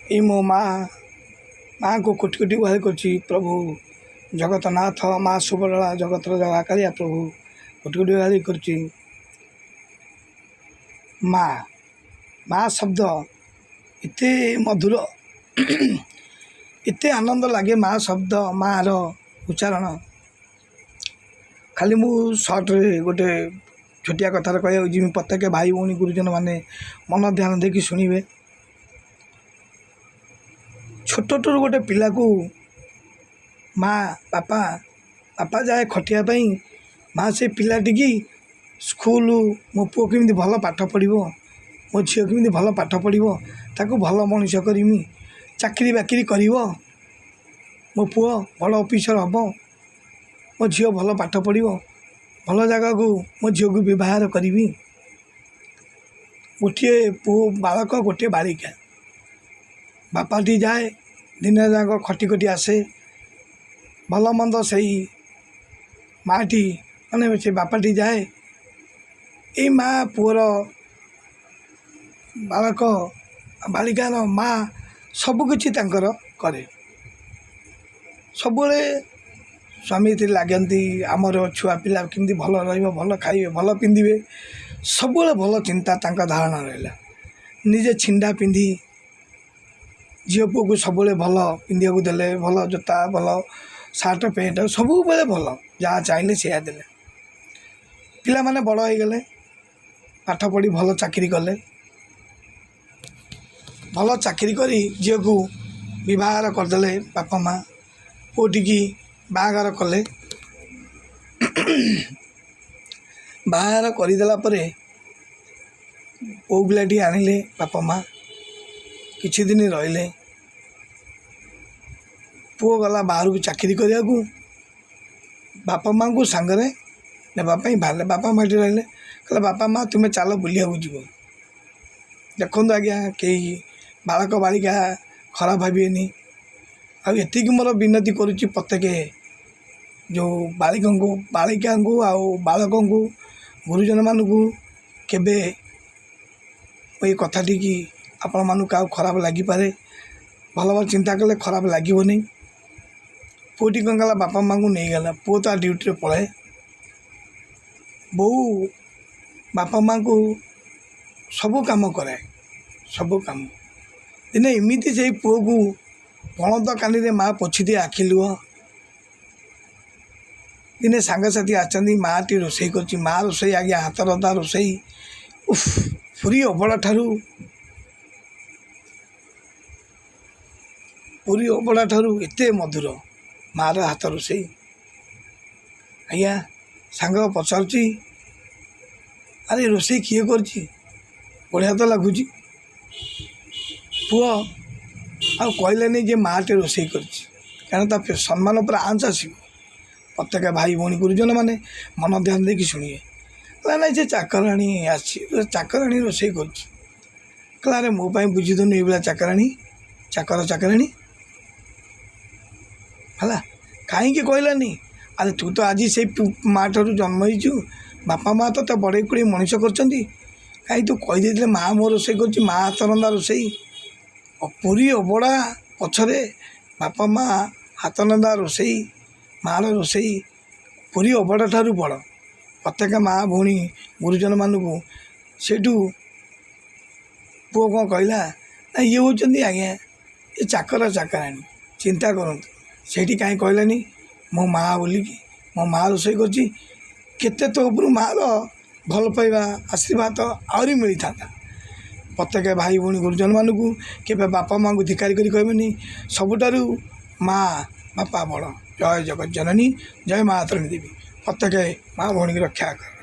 ଏଇ ମୋ ମାଆଙ୍କୁ କୋଟି କୋଟି ଗୁହାରି କରୁଛି। ପ୍ରଭୁ ଜଗତନାଥ ମା ସୁବଳା ଜଗତର ଜଗାକାଳିଆ ପ୍ରଭୁ କୋଟି କୋଟି ଗୁହାରି କରୁଛି। ମା ଶବ୍ଦ ଏତେ ମଧୁର, ଏତେ ଆନନ୍ଦ ଲାଗେ ମା ଶବ୍ଦ, ମାଆର ଉଚ୍ଚାରଣ। ଖାଲି ମୁଁ ସର୍ଟରେ ଗୋଟେ ଛୋଟିଆ କଥାରେ କହିବାକୁ ଯିବି, ପ୍ରତ୍ୟେକ ଭାଇ ଭଉଣୀ ଗୁରୁଜନମାନେ ମନ ଧ୍ୟାନ ଦେଇକି ଶୁଣିବେ। ଛୋଟରୁ ଗୋଟେ ପିଲାକୁ ବାପା ଯାଏ ଖଟିବା ପାଇଁ, ସେ ପିଲାଟିକି ସ୍କୁଲ, ମୋ ପୁଅ କେମିତି ଭଲ ପାଠ ପଢ଼ିବ, ମୋ ଝିଅ କେମିତି ଭଲ ପାଠ ପଢ଼ିବ, ତାକୁ ଭଲ ମଣିଷ କରିମି, ଚାକିରି ବାକିରି କରିବ, ମୋ ପୁଅ ବଡ଼ ଅଫିସର ହେବ, ମୋ ଝିଅ ଭଲ ପାଠ ପଢ଼ିବ, ଭଲ ଜାଗାକୁ ମୋ ଝିଅକୁ ବିବାହ କରିବି। ଗୋଟିଏ ପୁଅ ବାଳକ, ଗୋଟିଏ ବାଳିକା। ବାପାଟି ଯାଏ ଦିନ ଯାକ ଖଟି ଆସେ, ଭଲ ମନ୍ଦ ସେଇ ମାଆଟି ମାନେ ସେ ବାପାଟି ଯାଏ। ଏଇ ମା ପୁଅର, ବାଳକ ବାଳିକାର ମା ସବୁକିଛି ତାଙ୍କର କରେ। ସବୁବେଳେ ସ୍ୱାମୀ ସ୍ତ୍ରୀ ଲାଗନ୍ତି, ଆମର ଛୁଆ ପିଲା କେମିତି ଭଲ ରହିବ, ଭଲ ଖାଇବେ, ଭଲ ପିନ୍ଧିବେ, ସବୁବେଳେ ଭଲ ଚିନ୍ତା ତାଙ୍କ ଧାରଣା ରହିଲା। ନିଜେ ଛିଣ୍ଡା ପିନ୍ଧି ଝିଅ ପୁଅକୁ ସବୁବେଳେ ଭଲ ପିନ୍ଧିବାକୁ ଦେଲେ, ଭଲ ଜୋତା, ଭଲ ସାର୍ଟ ପ୍ୟାଣ୍ଟ, ସବୁବେଳେ ଭଲ, ଯାହା ଚାହିଁଲେ ସେଇଆ ଦେଲେ। ପିଲାମାନେ ବଡ଼ ହୋଇଗଲେ, ପାଠ ପଢ଼ି ଭଲ ଚାକିରି କଲେ, ଭଲ ଚାକିରି କରି ଝିଅକୁ ବିବାହର କରିଦେଲେ ବାପା ମା'। ପୁଅଟିକି ବାହାଘର କଲେ। ବାହାଘର କରିଦେଲା ପରେ ପୁଅ ପିଲାଟି ଆଣିଲେ ବାପା ମା', କିଛି ଦିନ ରହିଲେ। ପୁଅ ଗଲା ବାହାରକୁ ଚାକିରି କରିବାକୁ, ବାପା ମା'ଙ୍କୁ ସାଙ୍ଗରେ ନେବା ପାଇଁ ବାହାରିଲେ। ବାପା ମା'ଟି ରହିଲେ, କହିଲେ ବାପା ମା' ତୁମେ ଚାଲ ବୁଲିବାକୁ ଯିବ। ଦେଖନ୍ତୁ ଆଜ୍ଞା, କେହି ବାଳକ ବାଳିକା ଖରାପ ଭାବିବେନି। ଆଉ ଏତିକି ମୋର ବିନତି କରୁଛି, ପ୍ରତ୍ୟେକ ଯେଉଁ ବାଳିକାଙ୍କୁ ଆଉ ବାଳକଙ୍କୁ, ଗୁରୁଜନମାନଙ୍କୁ, କେବେ ଏଇ କଥାଟିକି ଆପଣମାନଙ୍କୁ କାହାକୁ ଖରାପ ଲାଗିପାରେ, ଭଲ ଭଲ ଚିନ୍ତା କଲେ ଖରାପ ଲାଗିବନି। ପୁଅଟି କ'ଣ କଲା, ବାପା ମା'ଙ୍କୁ ନେଇଗଲା। ପୁଅ ତା ଡ୍ୟୁଟିରେ ପଳାଏ। ବୋଉ ବାପା ମା'ଙ୍କୁ ସବୁ କାମ କରାଏ, ସବୁ କାମ। ଦିନେ ଏମିତି ସେଇ ପୁଅକୁ ପଣତ କାନିରେ ମା' ପୋଛିଦିଏ ଆଖି ଲୁହ। ଦିନେ ସାଙ୍ଗସାଥି ଆସିଛନ୍ତି, ମାଆଟି ରୋଷେଇ କରୁଛି। ମା' ରୋଷେଇ ଆଜ୍ଞା, ହାତ ରନ୍ଧା ରୋଷେଇ, ପୁରୀ ଅବଢ଼ା ଠାରୁ ଏତେ ମଧୁର ମାଆର ହାତ ରୋଷେଇ। ଆଜ୍ଞା, ସାଙ୍ଗ ପଚାରୁଛି, ଆରେ ରୋଷେଇ କିଏ କରିଛି? ବଢ଼ିଆ ତ ଲାଗୁଛି। ପୁଅ ଆଉ କହିଲାନି ଯେ ମାଆଟେ ରୋଷେଇ କରିଛି, କାରଣ ତା ସମ୍ମାନ ଉପରେ ଆଞ୍ଚ ଆସିବ। ପ୍ରତ୍ୟେକ ଭାଇ ଭଉଣୀ ଗୁରୁଜନମାନେ ମନ ଧ୍ୟାନ ଦେଇକି ଶୁଣିବେ। କହିଲା ନାଇଁ, ସେ ଚାକରାଣୀ ଆସିଛି, ଚାକରାଣୀ ରୋଷେଇ କରୁଛି। କହିଲା ଆରେ ମୋ ପାଇଁ ବୁଝିଦଉନି ଏଇଭଳିଆ ଚାକରାଣୀ ହେଲା, କାହିଁକି କହିଲାନି? ଆରେ ତୁ ତ ଆଜି ସେଇ ମା' ଠାରୁ ଜନ୍ମ ହେଇଛୁ, ବାପା ମା' ତୋତେ ବଢ଼େଇ କୁଢ଼େଇ ମଣିଷ କରିଛନ୍ତି, କାହିଁ ତୁ କହିଦେଇଥିଲେ ମା' ମୋ ରୋଷେଇ କରୁଛି, ମା' ହାତ ରନ୍ଧା ରୋଷେଇ। ପୁରୀ ଅବଢ଼ା ପଛରେ ବାପା ମା' ହାତ ରନ୍ଧା ରୋଷେଇ, ମା'ର ରୋଷେଇ ପୁରୀ ଅବଢ଼ା ଠାରୁ ବଡ଼। ପ୍ରତ୍ୟେକ ମା' ଭଉଣୀ ଗୁରୁଜନମାନଙ୍କୁ ସେଇଠୁ ପୁଅ କ'ଣ କହିଲା, ନା ଇଏ ହେଉଛନ୍ତି ଆଜ୍ଞା ଏ ଚାକରାଣୀ, ଚିନ୍ତା କରନ୍ତୁ। ସେଇଠି କାହିଁ କହିଲାନି ମୋ ମା' ବୋଲିକି? ମୋ ମା' ରୋଷେଇ କରୁଛି, କେତେ ତୋ ଉପରୁ ମା'ର ଭଲ ପାଇବା ଆଶୀର୍ବାଦ ଆହୁରି ମିଳିଥାନ୍ତା। ପ୍ରତ୍ୟେକ ଭାଇ ଭଉଣୀ ଗୁରୁଜନମାନଙ୍କୁ କେବେ ବାପା ମା'ଙ୍କୁ ଧିକ୍କାର କରି କହିବେନି। ସବୁଠାରୁ ମା' ବାପା ବଡ଼। ଜୟ ଜଗତ ଜନନୀ, ଜୟ ମା ତାରିଣୀ ଦେବୀ। ପ୍ରତ୍ୟେକ ମା' ଭଉଣୀକି ରକ୍ଷା କର।